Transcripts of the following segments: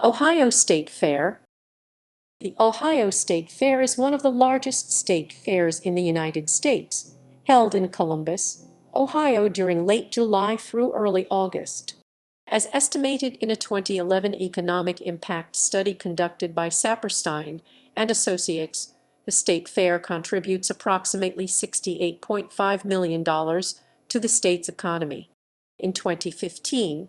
Ohio State Fair. The Ohio State Fair is one of the largest state fairs in the United States, held in Columbus, Ohio during late July through early August. As estimated in a 2011 economic impact study conducted by Saperstein and Associates, the state fair contributes approximately $68.5 million to the state's economy. In 2015,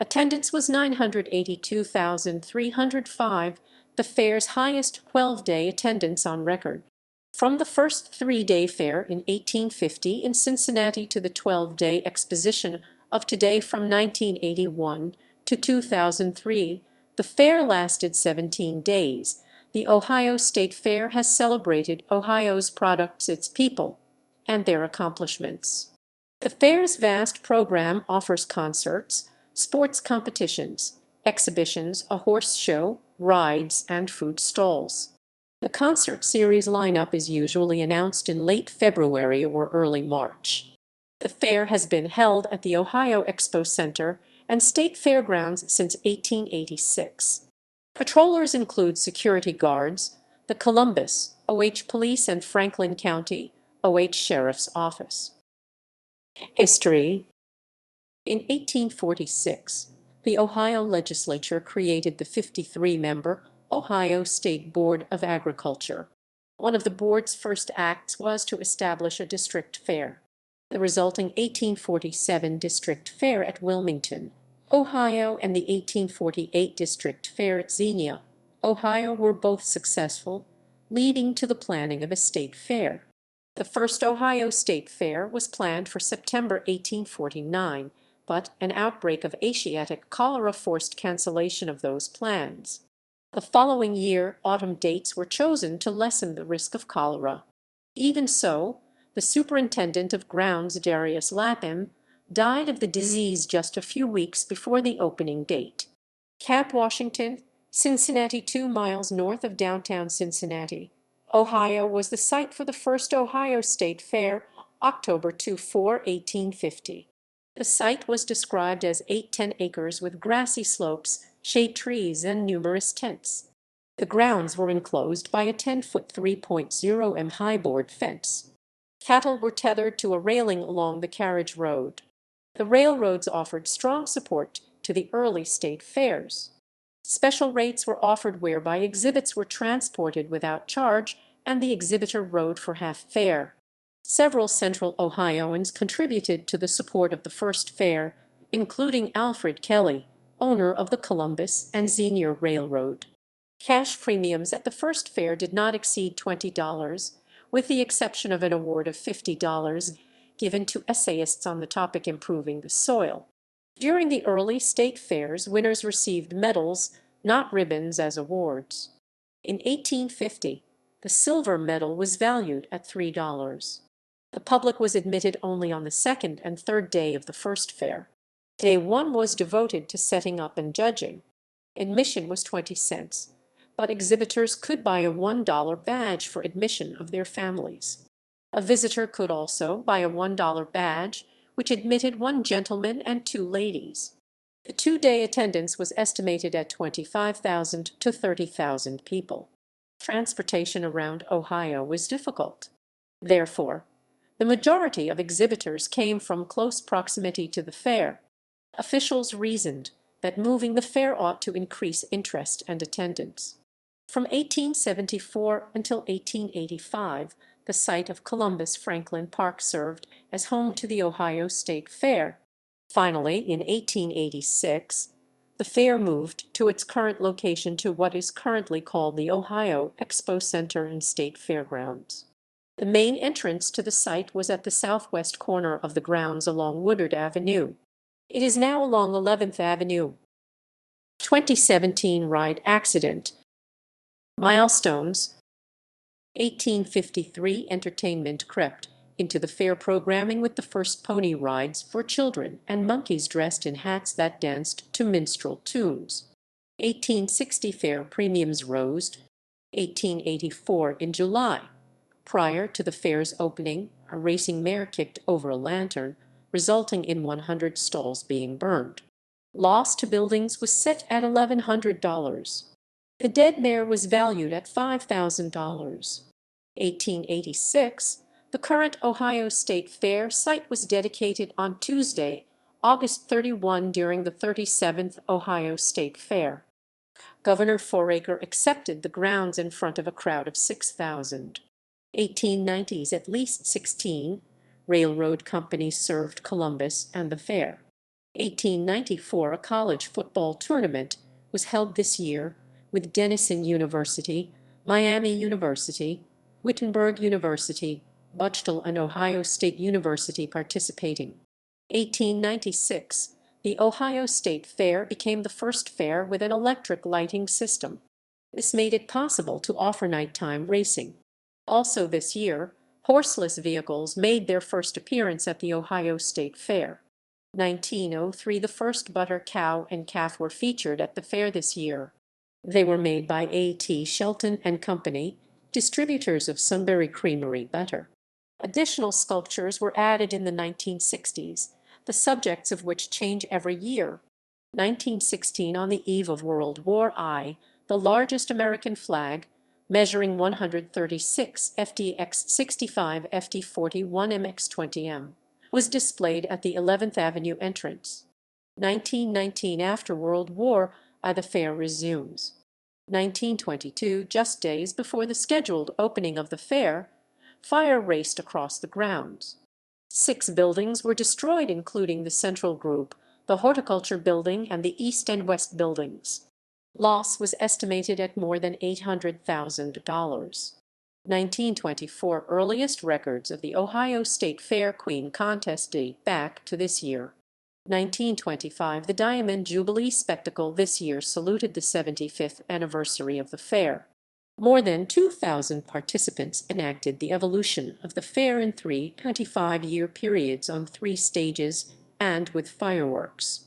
attendance was 982,305, the fair's highest 12-day attendance on record. From the first three-day fair in 1850 in Cincinnati to the 12-day exposition of today from 1981 to 2003, the fair lasted 17 days. The Ohio State Fair has celebrated Ohio's products, its people, and their accomplishments. The fair's vast program offers concerts, sports competitions, exhibitions, a horse show, rides, and food stalls. The concert series lineup is usually announced in late February or early March. The fair has been held at the Ohio Expo Center and State Fairgrounds since 1886. Patrollers include security guards, the Columbus, OH Police, and Franklin County, OH Sheriff's Office. History. In 1846, the Ohio legislature created the 53-member Ohio State Board of Agriculture. One of the board's first acts was to establish a district fair. The resulting 1847 district fair at Wilmington, Ohio, and the 1848 district fair at Xenia, Ohio, were both successful, leading to the planning of a state fair. The first Ohio State Fair was planned for September 1849, but an outbreak of Asiatic cholera forced cancellation of those plans. The following year, autumn dates were chosen to lessen the risk of cholera. Even so, the superintendent of grounds, Darius Lapham, died of the disease just a few weeks before the opening date. Camp Washington, Cincinnati, 2 miles north of downtown Cincinnati, Ohio, was the site for the first Ohio State Fair, October 24, 1850. The site was described as 810 acres with grassy slopes, shade trees, and numerous tents. The grounds were enclosed by a 10-foot 3.0 m high board fence. Cattle were tethered to a railing along the carriage road. The railroads offered strong support to the early state fairs. Special rates were offered whereby exhibits were transported without charge and the exhibitor rode for half fare. Several Central Ohioans contributed to the support of the first fair, including Alfred Kelly, owner of the Columbus and Xenia Railroad. Cash premiums at the first fair did not exceed $20, with the exception of an award of $50 given to essayists on the topic improving the soil. During the early state fairs, winners received medals, not ribbons, as awards. In 1850, the silver medal was valued at $3. The public was admitted only on the second and third day of the first fair. Day 1 was devoted to setting up and judging. Admission was 20 cents, but exhibitors could buy a $1 badge for admission of their families. A visitor could also buy a $1 badge, which admitted 1 gentleman and 2 ladies. The 2-day attendance was estimated at 25,000 to 30,000 people. Transportation around Ohio was difficult. Therefore, the majority of exhibitors came from close proximity to the fair. Officials reasoned that moving the fair ought to increase interest and attendance. From 1874 until 1885, the site of Columbus Franklin Park served as home to the Ohio State Fair. Finally, in 1886, the fair moved to its current location to what is currently called the Ohio Expo Center and State Fairgrounds. The main entrance to the site was at the southwest corner of the grounds along Woodard Avenue. It is now along 11th Avenue. 2017 ride accident. Milestones. 1853 entertainment crept into the fair programming with the first pony rides for children and monkeys dressed in hats that danced to minstrel tunes. 1860 fair premiums rose. 1884 in July. Prior to the fair's opening, a racing mare kicked over a lantern, resulting in 100 stalls being burned. Loss to buildings was set at $1,100. The dead mare was valued at $5,000. 1886, the current Ohio State Fair site was dedicated on Tuesday, August 31 during the 37th Ohio State Fair. Governor Foraker accepted the grounds in front of a crowd of 6,000. 1890s at least 16 railroad companies served Columbus and the fair. 1894 a college football tournament was held this year with Denison University, Miami University, Wittenberg University, Bechtel and Ohio State University participating. 1896 the Ohio State Fair became the first fair with an electric lighting system. This made it possible to offer nighttime racing. Also this year, horseless vehicles made their first appearance at the Ohio State Fair. 1903 the first butter cow and calf were featured at the fair this year. They were made by A.T. Shelton and Company, distributors of Sunbury Creamery butter. Additional sculptures were added in the 1960s, the subjects of which change every year. 1916 on the eve of World War I, the largest American flag, measuring 136 ft x 65 ft 41 mx 20m, was displayed at the 11th Avenue entrance. 1919 after World War I the fair resumes. 1922, just days before the scheduled opening of the fair, fire raced across the grounds. 6 buildings were destroyed including the Central Group, the Horticulture Building and the East and West Buildings. Loss was estimated at more than $800,000. 1924 earliest records of the Ohio State Fair Queen contest date back to this year. 1925 the Diamond Jubilee spectacle this year saluted the 75th anniversary of the fair. More than 2,000 participants enacted the evolution of the fair in 3 25-year periods on 3 stages and with fireworks.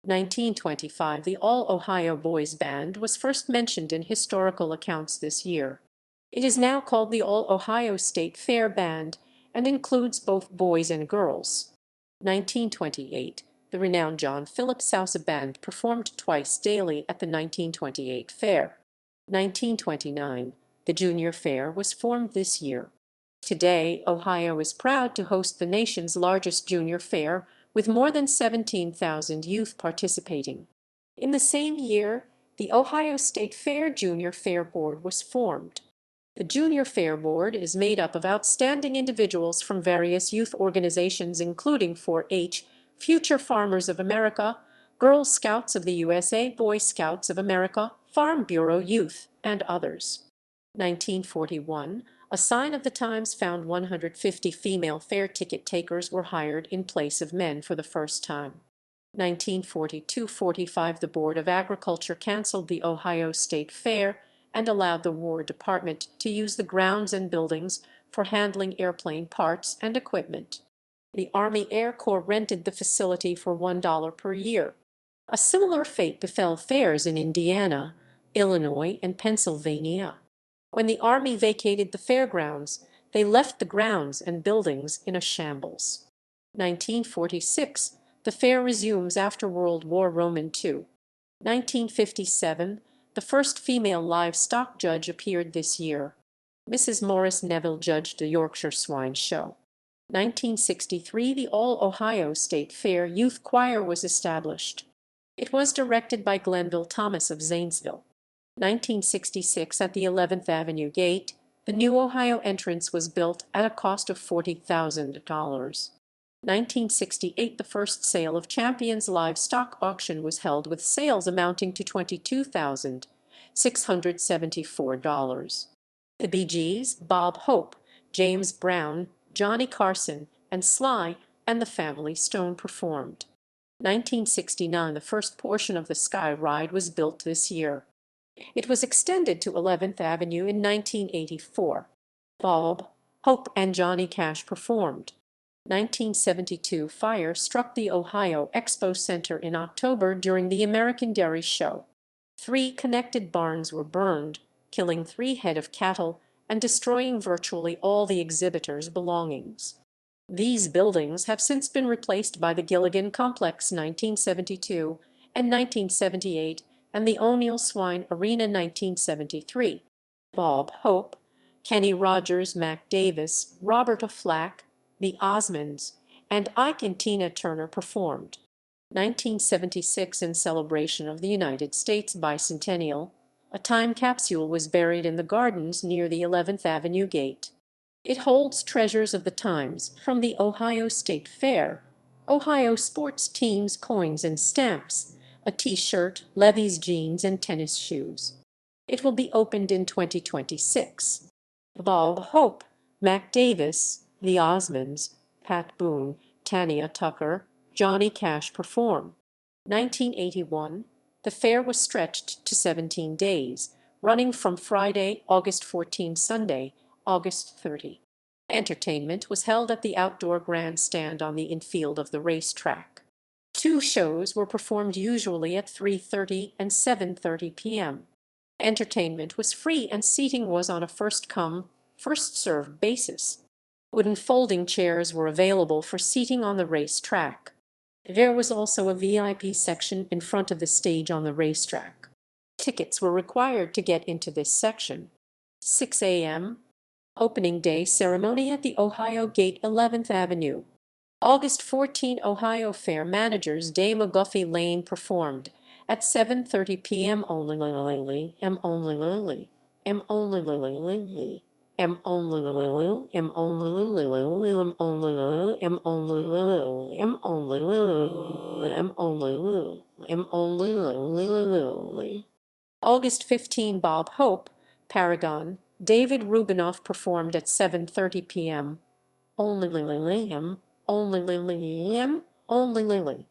1925 the All-Ohio Boys Band was first mentioned in historical accounts this year. It is now called the All-Ohio State Fair Band and includes both boys and girls. 1928 the renowned John Philip Sousa Band performed twice daily at the 1928 fair. 1929 the Junior Fair was formed this year. Today, Ohio is proud to host the nation's largest junior fair with more than 17,000 youth participating. In the same year, the Ohio State Fair Junior Fair Board was formed. The Junior Fair Board is made up of outstanding individuals from various youth organizations including 4-H, Future Farmers of America, Girl Scouts of the USA, Boy Scouts of America, Farm Bureau Youth, and others. 1941, a sign of the times found 150 female fair ticket takers were hired in place of men for the first time. 1942-45 the Board of Agriculture canceled the Ohio State Fair and allowed the War Department to use the grounds and buildings for handling airplane parts and equipment. The Army Air Corps rented the facility for $1 per year. A similar fate befell fairs in Indiana, Illinois, and Pennsylvania. When the Army vacated the fairgrounds, they left the grounds and buildings in a shambles. 1946, the fair resumes after World War II. 1957, the first female livestock judge appeared this year. Mrs. Morris Neville judged the Yorkshire Swine Show. 1963, the All-Ohio State Fair Youth Choir was established. It was directed by Glenville Thomas of Zanesville. 1966, at the 11th Avenue Gate, the new Ohio entrance was built at a cost of $40,000. 1968, the first sale of Champions livestock auction was held with sales amounting to $22,674. The Bee Gees, Bob Hope, James Brown, Johnny Carson, and Sly and the Family Stone performed. 1969, the first portion of the Sky Ride was built this year. It was extended to 11th Avenue in 1984. Bob Hope and Johnny Cash performed. 1972, fire struck the Ohio Expo Center in October during the American Dairy Show. 3 connected barns were burned, killing 3 head of cattle and destroying virtually all the exhibitors' belongings. These buildings have since been replaced by the Gilligan Complex 1972 and 1978, and the O'Neill Swine Arena 1973. Bob Hope, Kenny Rogers, Mac Davis, Roberta Flack, the Osmonds, and Ike and Tina Turner performed. 1976, in celebration of the United States bicentennial, a time capsule was buried in the gardens near the 11th Avenue gate. It holds treasures of the times from the Ohio State Fair, Ohio sports teams, coins and stamps, a T-shirt, Levi's jeans, and tennis shoes. It will be opened in 2026. Bob Hope, Mac Davis, the Osmonds, Pat Boone, Tanya Tucker, Johnny Cash perform. 1981, the fair was stretched to 17 days, running from Friday, August 14, Sunday, August 30. Entertainment was held at the outdoor grandstand on the infield of the racetrack. Two shows were performed, usually at 3:30 and 7:30 p.m. Entertainment was free and seating was on a first-come, first-served basis. Wooden folding chairs were available for seating on the racetrack. There was also a VIP section in front of the stage on the racetrack. Tickets were required to get into this section. 6 a.m. Opening day ceremony at the Ohio Gate, 11th Avenue. August 14, Ohio Fair Managers Day, McGuffey Lane performed at 7:30 p.m. only. M only. M only. M only. M only. M only. M only. M only. M only. M only. August 15, Bob Hope, Paragon, David Rubinoff performed at 7:30 p.m. Only Lilium, only Lilium, only Lily.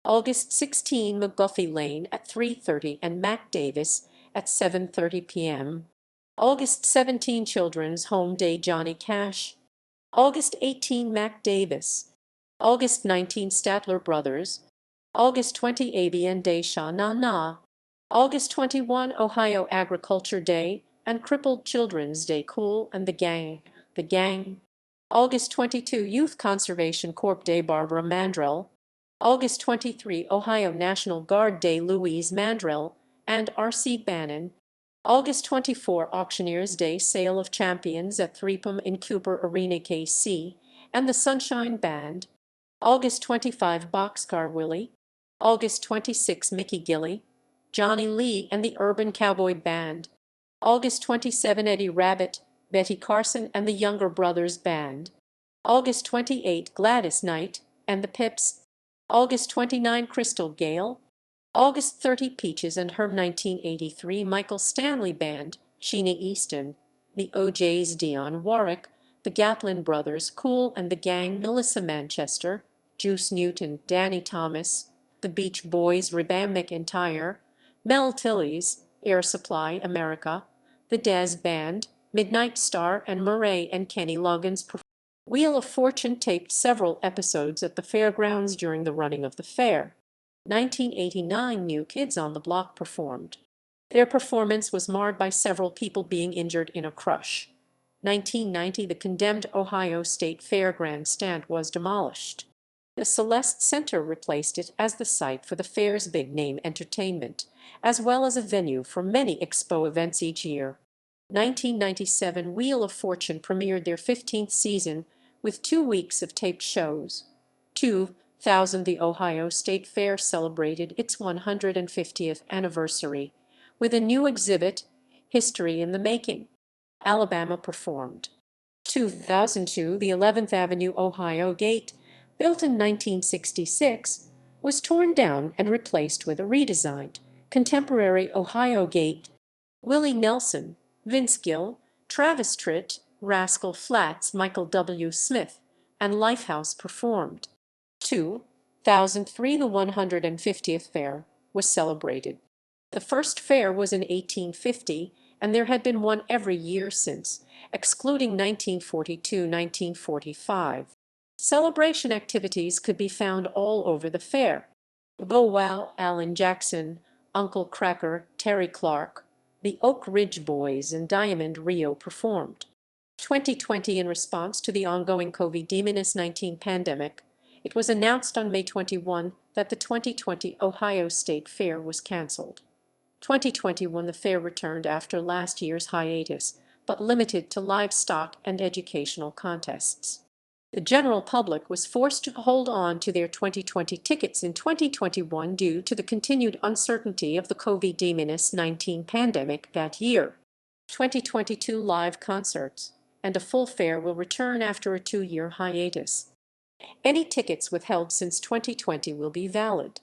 August 16, McGuffey Lane at 3:30 and Mac Davis at 7:30 p.m. August 17, Children's Home Day, Johnny Cash. August 18, Mac Davis. August 19, Statler Brothers. August 20, ABN Day, Sha Na Na. August 21, Ohio Agriculture Day and Crippled Children's Day, Cool and the Gang. August 22, Youth Conservation Corp Day, Barbara Mandrell. August 23, Ohio National Guard Day, Louise Mandrell and R.C. Bannon. August 24, Auctioneers Day, Sale of Champions at 3PM in Cooper Arena, KC, and the Sunshine Band. August 25, Boxcar Willie. August 26, Mickey Gilley, Johnny Lee and the Urban Cowboy Band. August 27, Eddie Rabbitt, Betty Carson and the Younger Brothers Band. August 28, Gladys Knight and the Pips. August 29, Crystal Gale. August 30, Peaches and her 1983 Michael Stanley Band, Sheena Easton, the O'Jays, Dionne Warwick, the Gatlin Brothers, Cool and the Gang, Melissa Manchester, Juice Newton, Danny Thomas, the Beach Boys, Reba McEntire, Mel Tillis, Air Supply America, the Daz Band, Midnight Star, and Murray and Kenny Loggins. Wheel of Fortune taped several episodes at the Fairgrounds during the running of the fair. 1989, New Kids on the Block performed. Their performance was marred by several people being injured in a crush. 1990, the condemned Ohio State Fair grandstand was demolished. The Celeste Center replaced it as the site for the fair's big-name entertainment, as well as a venue for many Expo events each year. 1997, Wheel of Fortune premiered their 15th season with 2 weeks of taped shows. 2000, the Ohio State Fair celebrated its 150th anniversary with a new exhibit, History in the Making. Alabama performed. 2002, the 11th Avenue Ohio Gate, built in 1966, was torn down and replaced with a redesigned, contemporary Ohio Gate. Willie Nelson, Vince Gill, Travis Tritt, Rascal Flatts, Michael W. Smith, and Lifehouse performed. 2003, the 150th fair was celebrated. The first fair was in 1850, and there had been one every year since, excluding 1942-1945. Celebration activities could be found all over the fair. Bow Wow, Alan Jackson, Uncle Cracker, Terry Clark, the Oak Ridge Boys, and Diamond Rio performed. 2020, in response to the ongoing COVID-19 pandemic, it was announced on May 21 that the 2020 Ohio State Fair was canceled. 2021 the fair returned after last year's hiatus, but limited to livestock and educational contests. The general public was forced to hold on to their 2020 tickets in 2021 due to the continued uncertainty of the COVID-19 pandemic that year. 2022 live concerts and a full fair will return after a 2-year hiatus. Any tickets withheld since 2020 will be valid.